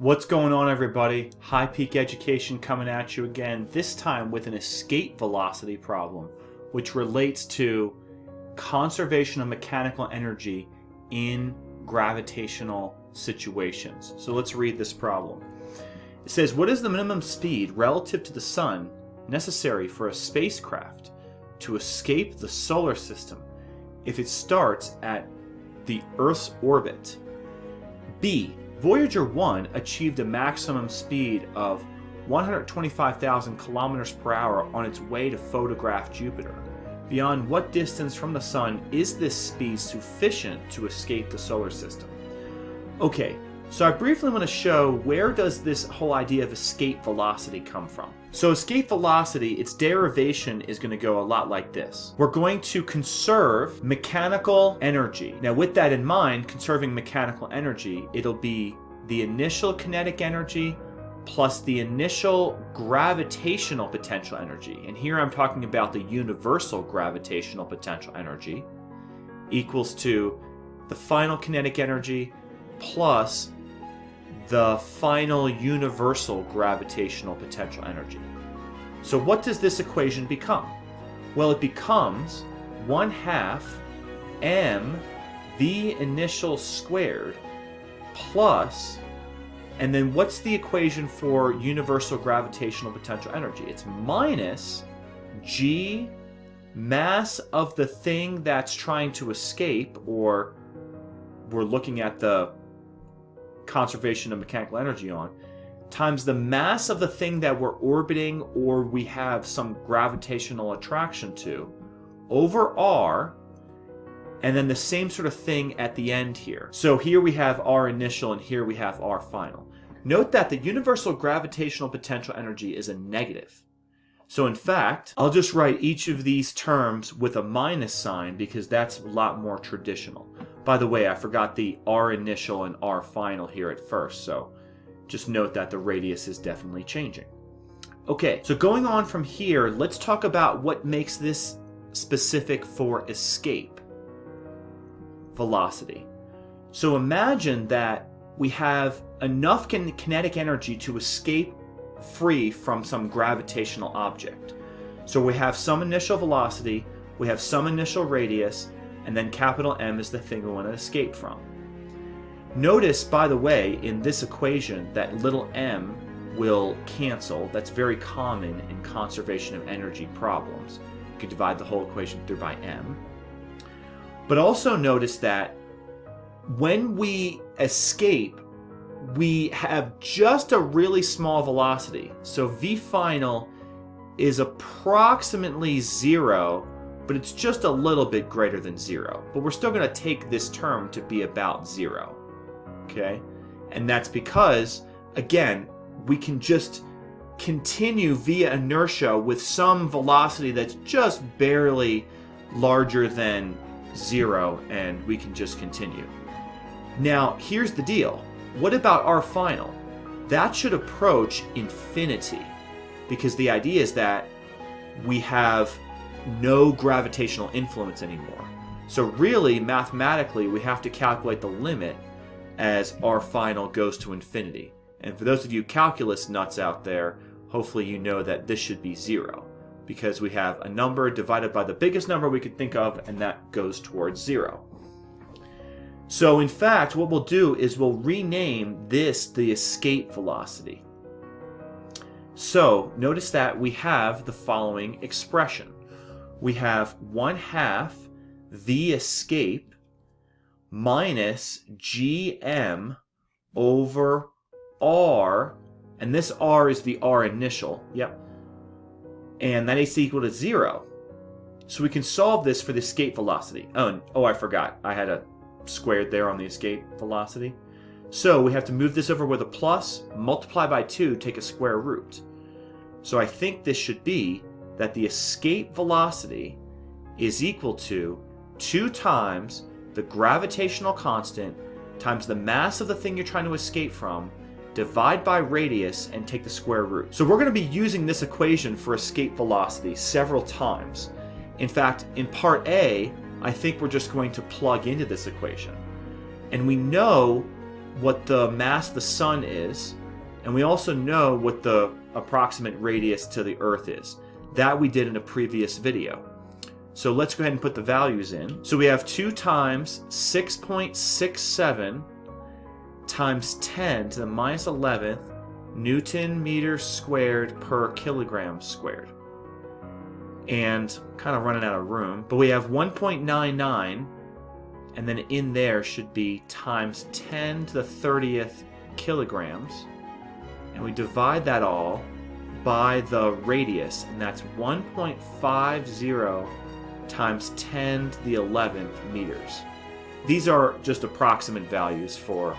What's going on, everybody? High Peak Education coming at you again, this time with an escape velocity problem, which relates to conservation of mechanical energy in gravitational situations. So let's read this problem. It says, what is the minimum speed relative to the sun necessary for a spacecraft to escape the solar system if it starts at the Earth's orbit? B. Voyager 1 achieved a maximum speed of 125,000 kilometers per hour on its way to photograph Jupiter. Beyond what distance from the Sun is this speed sufficient to escape the solar system? Okay, so I briefly want to show where does this whole idea of escape velocity come from. So escape velocity, its derivation is going to go a lot like this. We're going to conserve mechanical energy. Now with that in mind, conserving mechanical energy, it'll be the initial kinetic energy plus the initial gravitational potential energy. And here I'm talking about the universal gravitational potential energy equals to the final kinetic energy plus the final universal gravitational potential energy. So what does this equation become? Well, it becomes 1/2 mv initial squared plus, and then what's the equation for universal gravitational potential energy? It's minus g mass of the thing that's trying to escape, or we're looking at the conservation of mechanical energy on, times the mass of the thing that we're orbiting or we have some gravitational attraction to over r, and then the same sort of thing at the end here. So here we have r initial and here we have r final. Note that the universal gravitational potential energy is a negative. So in fact, I'll just write each of these terms with a minus sign because that's a lot more traditional. By the way, I forgot the r initial and r final here at first, so just note that the radius is definitely changing. Okay, so going on from here, let's talk about what makes this specific for escape velocity. So imagine that we have enough kinetic energy to escape free from some gravitational object. So we have some initial velocity, we have some initial radius, and then capital M is the thing we want to escape from. Notice, by the way, in this equation that little m will cancel. That's very common in conservation of energy problems. You can divide the whole equation through by m. But also notice that when we escape, we have just a really small velocity. So v final is approximately 0, but it's just a little bit greater than 0. But we're still going to take this term to be about 0. Okay? And that's because, again, we can just continue via inertia with some velocity that's just barely larger than 0, and we can just continue. Now, here's the deal. What about r final? That should approach infinity, because the idea is that we have no gravitational influence anymore. So really, mathematically, we have to calculate the limit as r final goes to infinity. And for those of you calculus nuts out there, hopefully you know that this should be 0, because we have a number divided by the biggest number we could think of, and that goes towards 0. So in fact, what we'll do is we'll rename this the escape velocity. So notice that we have the following expression. We have 1/2 v escape minus gm over r, and this r is the r initial, yep, and that is equal to 0. So we can solve this for the escape velocity. Oh, I forgot. I had a squared there on the escape velocity. So we have to move this over with a plus, multiply by 2, take a square root. So I think this should be that the escape velocity is equal to 2 times the gravitational constant times the mass of the thing you're trying to escape from, divide by radius, and take the square root. So we're going to be using this equation for escape velocity several times. In fact, in part A, I think we're just going to plug into this equation. And we know what the mass of the sun is, and we also know what the approximate radius to the Earth is. That we did in a previous video. So let's go ahead and put the values in. So we have 2 times 6.67 times 10 to the minus 11th Newton meters squared per kilogram squared. And kind of running out of room, but we have 1.99, and then in there should be times 10 to the 30th kilograms, and we divide that all by the radius, and that's 1.50 times 10 to the 11th meters. These are just approximate values for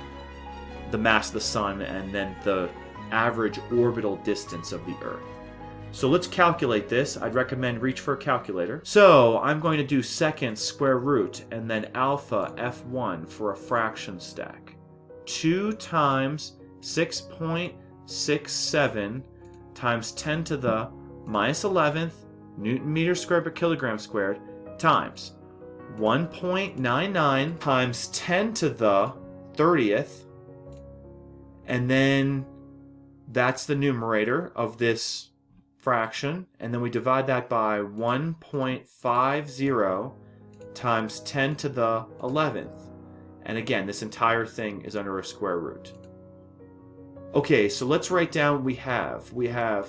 the mass of the sun and then the average orbital distance of the Earth. So let's calculate this. I'd recommend reach for a calculator. So I'm going to do second square root and then alpha f1 for a fraction stack. 2 times 6.67 times 10 to the minus 11th Newton meter squared per kilogram squared times 1.99 times 10 to the 30th, and then that's the numerator of this fraction, and then we divide that by 1.50 times 10 to the 11th. And again, this entire thing is under a square root. Okay, so let's write down what we have. We have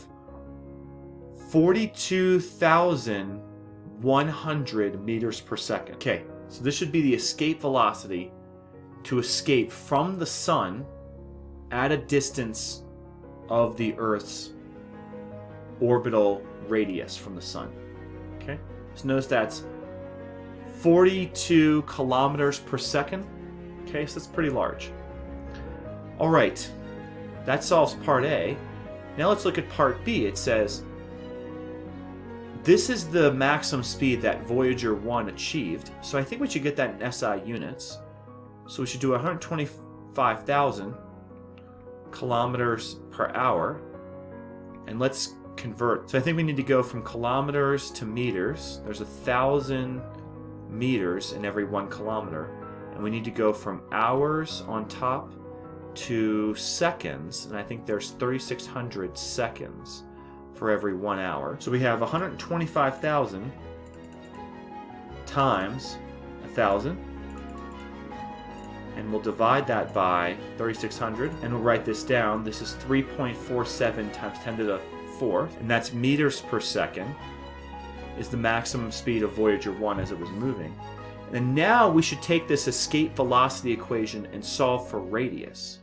42,100 meters per second. Okay, so this should be the escape velocity to escape from the sun at a distance of the Earth's orbital radius from the sun. Okay, so notice that's 42 kilometers per second. Okay, so that's pretty large. All right, that solves part A. Now let's look at part B. It says this is the maximum speed that Voyager 1 achieved, so I think we should get that in SI units. So we should do 125,000 kilometers per hour, and let's convert. So I think we need to go from kilometers to meters. There's 1,000 meters in every 1 kilometer, and we need to go from hours on top to seconds, and I think there's 3,600 seconds for every 1 hour. So we have 125,000 times 1,000, and we'll divide that by 3,600, and we'll write this down. This is 3.47 times 10 to the 4th, and that's meters per second, is the maximum speed of Voyager 1 as it was moving. And now we should take this escape velocity equation and solve for radius,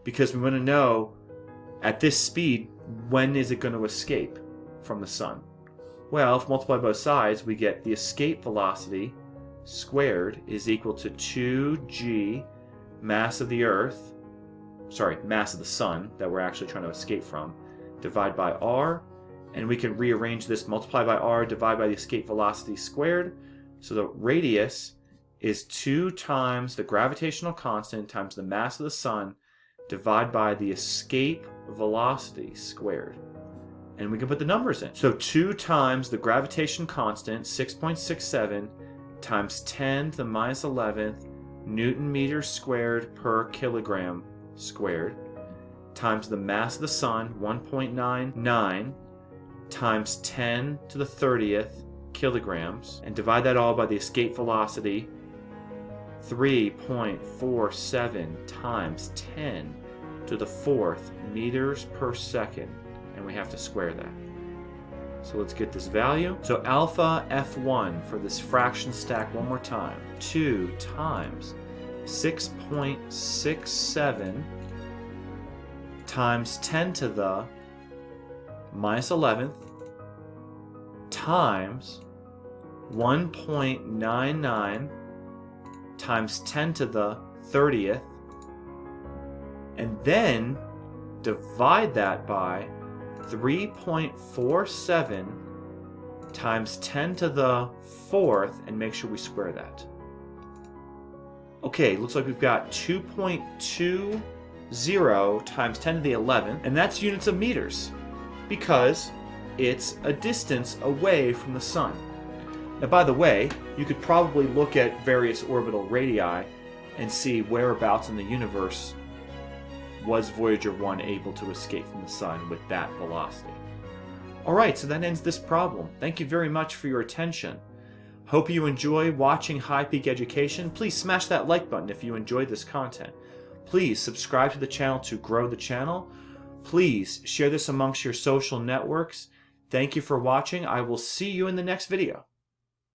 because we want to know at this speed, when is it going to escape from the sun? Well, if we multiply both sides, we get the escape velocity squared is equal to 2g mass of the Earth, mass of the sun that we're actually trying to escape from, divide by r, and we can rearrange this, multiply by r, divide by the escape velocity squared. So the radius is 2 times the gravitational constant times the mass of the sun, divide by the escape velocity squared. And we can put the numbers in. So 2 times the gravitation constant, 6.67, times 10 to the minus 11th Newton meters squared per kilogram squared, times the mass of the sun, 1.99, times 10 to the 30th kilograms, and divide that all by the escape velocity, 3.47 times 10 to the 4th meters per second, and we have to square that. So let's get this value. So alpha f1 for this fraction stack one more time. 2 times 6.67 times 10 to the minus 11th times 1.99 times 10 to the 30th, and then divide that by 3.47 times 10 to the 4th, and make sure we square that. Okay, looks like we've got 2.20 times 10 to the 11th, and that's units of meters, because it's a distance away from the sun. Now, by the way, you could probably look at various orbital radii and see whereabouts in the universe was Voyager 1 able to escape from the sun with that velocity. Alright, so that ends this problem. Thank you very much for your attention. Hope you enjoy watching High Peak Education. Please smash that like button if you enjoyed this content. Please subscribe to the channel to grow the channel. Please share this amongst your social networks. Thank you for watching. I will see you in the next video.